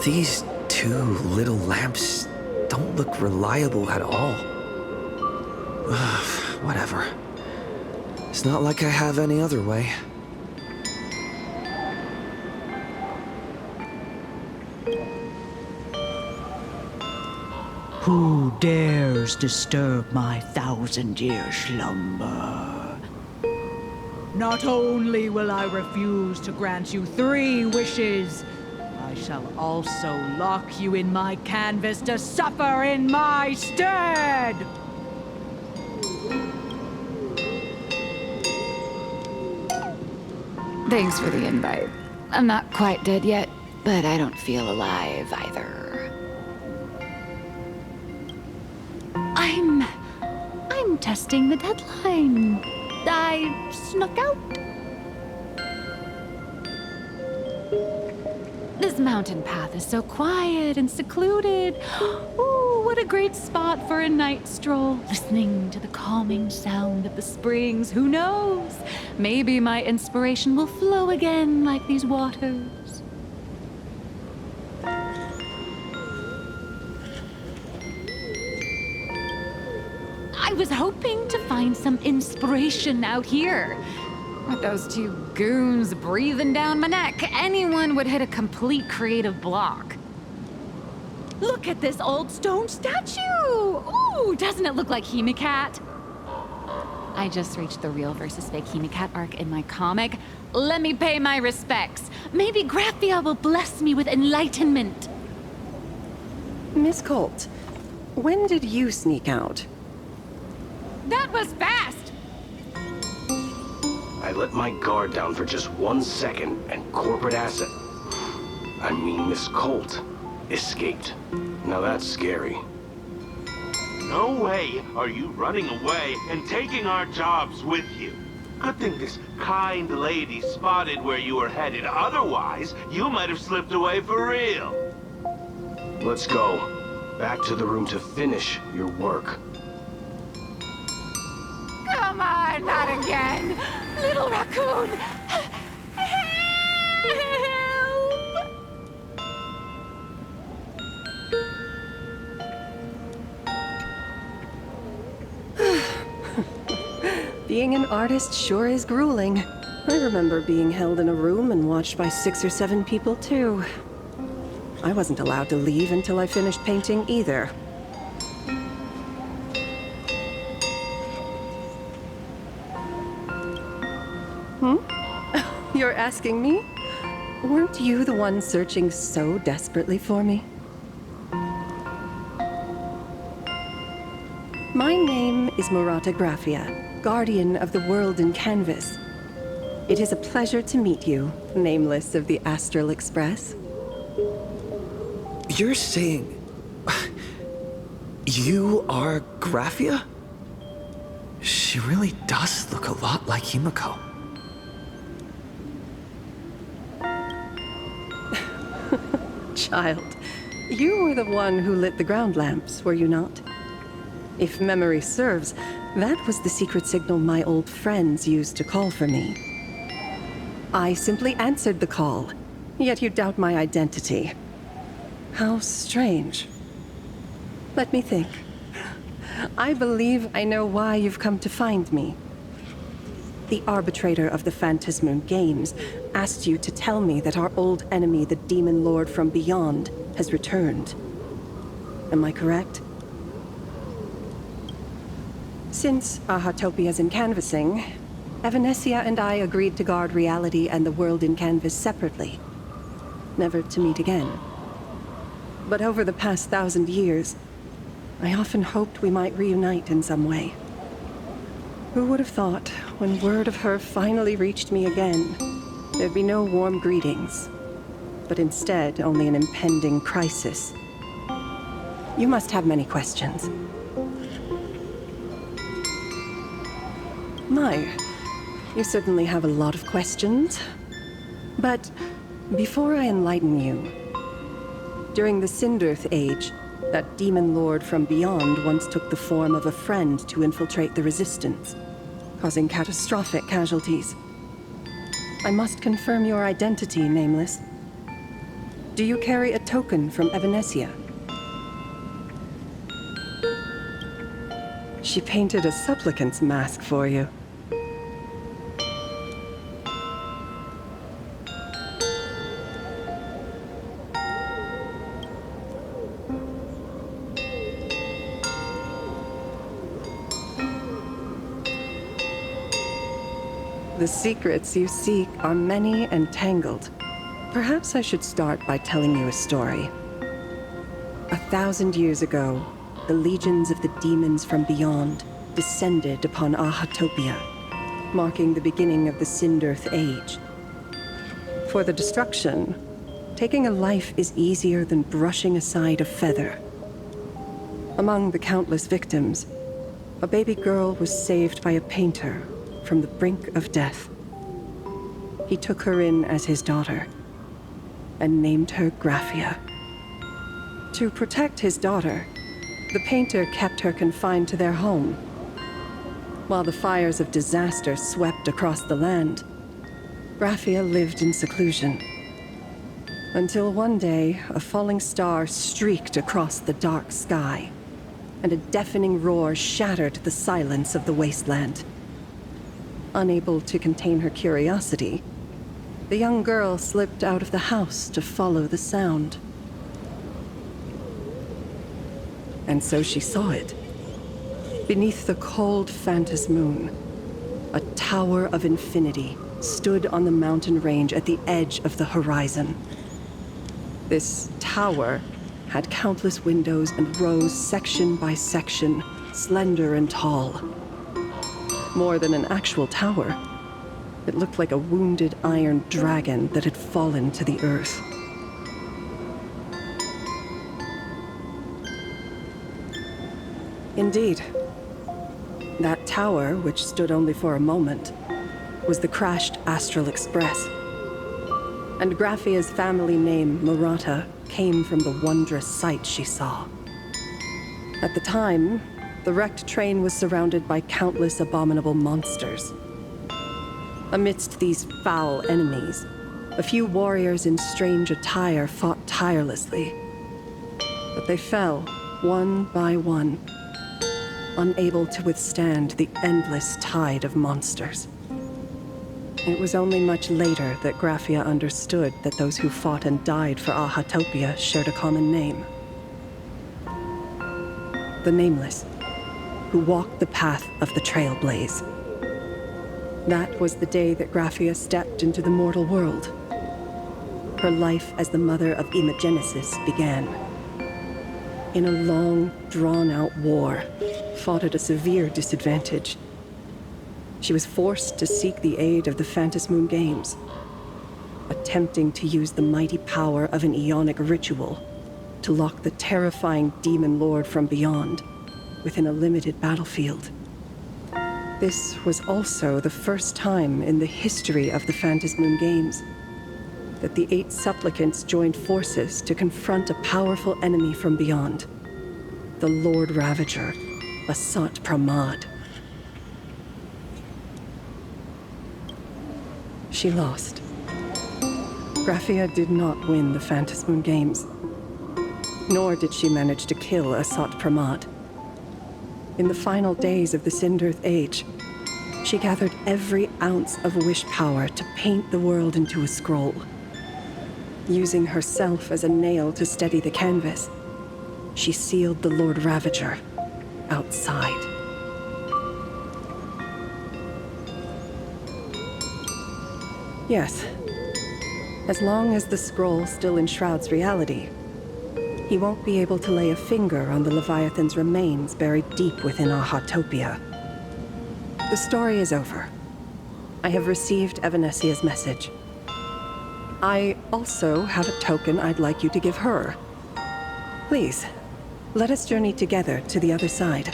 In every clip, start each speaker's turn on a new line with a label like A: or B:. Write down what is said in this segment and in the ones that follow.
A: These two little lamps don't look reliable at all. Whatever. It's not like I have any other way.
B: Who dares disturb my 1,000-year slumber? Not only will I refuse to grant you 3 wishes, I shall also lock you in my canvas to suffer in my stead!
C: Thanks for the invite. I'm not quite dead yet, but I don't feel alive either. I'm testing the deadline. I snuck out. This mountain path is so quiet and secluded. Ooh, what a great spot for a night stroll. Listening to the calming sound of the springs. Who knows? Maybe my inspiration will flow again like these waters. I was hoping to find some inspiration out here. With those 2 goons breathing down my neck, anyone would hit a complete creative block. Look at this old stone statue! Ooh, doesn't it look like Himkeo? I just reached the real versus fake Himkeo arc in my comic. Let me pay my respects. Maybe Graphia will bless me with enlightenment.
D: Miss Colt, when did you sneak out?
C: That was fast!
E: I let my guard down for just 1 second, and corporate asset, I mean Miss Colt, escaped. Now that's scary.
F: No way are you running away and taking our jobs with you. Good thing this kind lady spotted where you were headed. Otherwise, you might have slipped away for real.
E: Let's go. Back to the room to finish your work.
C: Come on, not again! Little raccoon! Help!
D: Being an artist sure is grueling. I remember being held in a room and watched by 6 or 7 people, too. I wasn't allowed to leave until I finished painting either. You're asking me? Weren't you the one searching so desperately for me? My name is Graphia, guardian of the world in canvas. It is a pleasure to meet you, nameless of the Astral Express.
A: You're saying... you are Graphia? She really does look a lot like Himkeo.
D: Child, you were the one who lit the ground lamps, were you not? If memory serves, that was the secret signal my old friends used to call for me. I simply answered the call, yet you doubt my identity. How strange. Let me think. I believe I know why you've come to find me. The arbitrator of the Phantasmoon Games asked you to tell me that our old enemy, the Demon Lord from Beyond, has returned. Am I correct? Since Ahatopia's in canvassing, Evanescia and I agreed to guard reality and the world in canvas separately, never to meet again. But over the past 1,000 years, I often hoped we might reunite in some way. Who would have thought, when word of her finally reached me again, there'd be no warm greetings, but instead only an impending crisis. You must have many questions. My, you certainly have a lot of questions. But before I enlighten you, during the Cinderth Age, that demon lord from beyond once took the form of a friend to infiltrate the Resistance, causing catastrophic casualties. I must confirm your identity, Nameless. Do you carry a token from Evanesia? She painted a supplicant's mask for you. The secrets you seek are many and tangled. Perhaps I should start by telling you a story. 1,000 years ago, the legions of the demons from beyond descended upon Ahatopia, marking the beginning of the Sindearth Age. For the destruction, taking a life is easier than brushing aside a feather. Among the countless victims, a baby girl was saved by a painter from the brink of death. He took her in as his daughter and named her Graphia. To protect his daughter, the painter kept her confined to their home. While the fires of disaster swept across the land, Graphia lived in seclusion. Until one day, a falling star streaked across the dark sky, and a deafening roar shattered the silence of the wasteland. Unable to contain her curiosity, the young girl slipped out of the house to follow the sound. And so she saw it. Beneath the cold Phantas moon, a tower of infinity stood on the mountain range at the edge of the horizon. This tower had countless windows and rose section by section, slender and tall. More than an actual tower, it looked like a wounded iron dragon that had fallen to the earth. Indeed, that tower, which stood only for a moment, was the crashed Astral Express. And Graphia's family name, Murata, came from the wondrous sight she saw. At the time, the wrecked train was surrounded by countless abominable monsters. Amidst these foul enemies, a few warriors in strange attire fought tirelessly. But they fell, one by one, unable to withstand the endless tide of monsters. It was only much later that Graphia understood that those who fought and died for Ahatopia shared a common name. The Nameless, who walked the path of the Trailblaze. That was the day that Graphia stepped into the mortal world. Her life as the mother of Imogenesis began. In a long, drawn-out war, fought at a severe disadvantage. She was forced to seek the aid of the Phantas Moon Games, attempting to use the mighty power of an Aeonic ritual to lock the terrifying demon lord from beyond within a limited battlefield. This was also the first time in the history of the Phantas Moon Games that the 8 supplicants joined forces to confront a powerful enemy from beyond, the Lord Ravager, Asat Pramad. She lost. Graphia did not win the Phantas Moon Games, nor did she manage to kill Asat Pramad. In the final days of the Sindearth Age, she gathered every ounce of wish power to paint the world into a scroll. Using herself as a nail to steady the canvas, she sealed the Lord Ravager outside. Yes, as long as the scroll still enshrouds reality, he won't be able to lay a finger on the Leviathan's remains buried deep within Ahatopia. The story is over. I have received Evanesia's message. I also have a token I'd like you to give her. Please, let us journey together to the other side.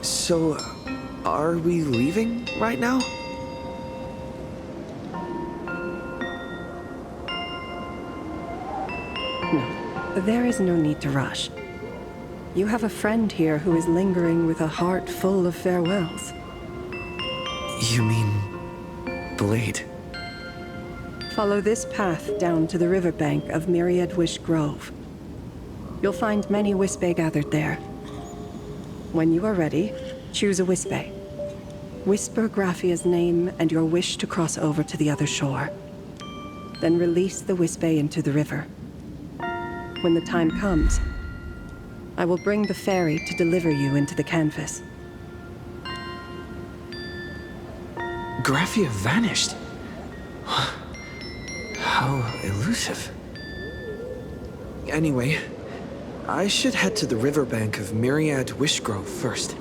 A: So, are we leaving right now?
D: No, there is no need to rush. You have a friend here who is lingering with a heart full of farewells.
A: You mean... Blade?
D: Follow this path down to the riverbank of Myriad Wish Grove. You'll find many Wispe gathered there. When you are ready, choose a Wispe. Whisper Graphia's name and your wish to cross over to the other shore. Then release the Wispe into the river. When the time comes, I will bring the ferry to deliver you into the canvas.
A: Graphia vanished. How elusive. Anyway, I should head to the riverbank of Myriad Wishgrove first.